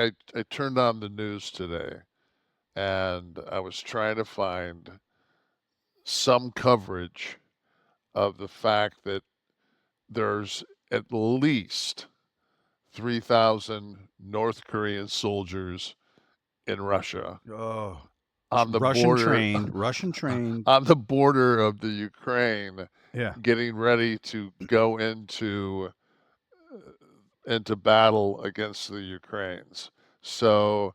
I turned on the news today and I was trying to find some coverage of the fact that there's at least 3,000 North Korean soldiers in Russia Oh, on the Russian border trained, Russian trained. on the border of the Ukraine Yeah. getting ready to go into battle against the Ukraines. So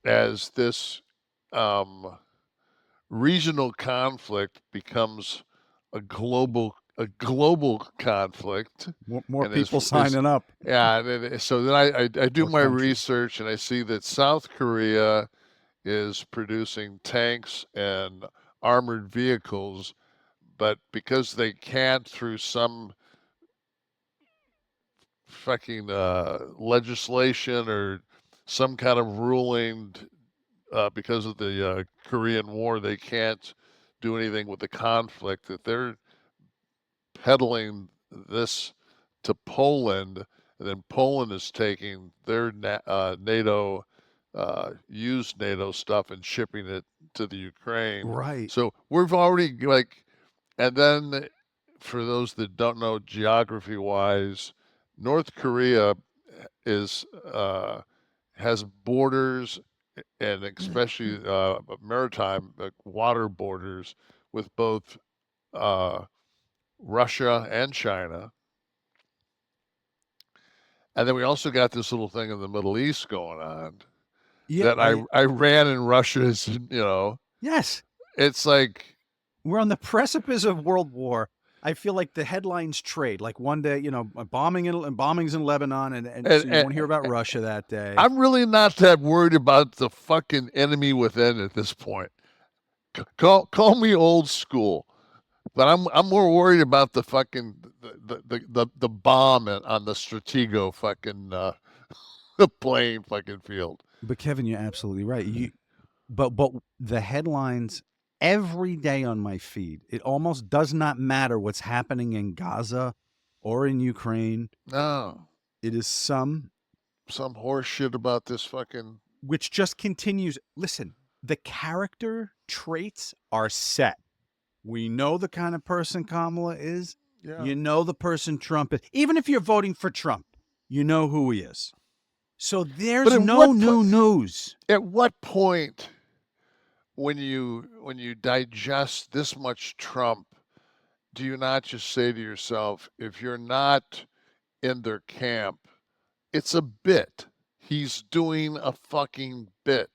as this um, regional conflict becomes a global conflict, More and people is signing up. yeah, and so then I do More my countries. research and I see that South Korea is producing tanks and armored vehicles, but because they can't through some fucking legislation or some kind of ruling because of the Korean War, they can't do anything with the conflict. That they're peddling this to Poland, and then Poland is taking their NATO used NATO stuff and shipping it to the Ukraine. Right. So we've already like, and then for those that don't know geography wise, North Korea is has borders and especially maritime water borders with both uh, Russia and China. And then we also got this little thing in the Middle East going on Yeah. that Iran and Russia is, Yes. it's like, We're on the precipice of World War. I feel like the headlines trade. Like one day, bombings in Lebanon, and and, so you and, won't hear about Russia that day. I'm really not that worried about the fucking enemy within at this point. Call me old school, but I'm more worried about the fucking the bomb on the Stratego fucking the playing fucking field. But Kevin, you're absolutely right. But the headlines every day on my feed, it almost does not matter what's happening in Gaza or in Ukraine. No, It is some horse shit about this fucking which just continues. Listen, the character traits are set. We know the kind of person Kamala is. yeah. You know the person Trump is. Even if you're voting for Trump, you know who he is. So But there's no new news. at what point when you digest this much Trump, do you not just say to yourself, if you're not in their camp, it's a bit. He's doing a fucking bit.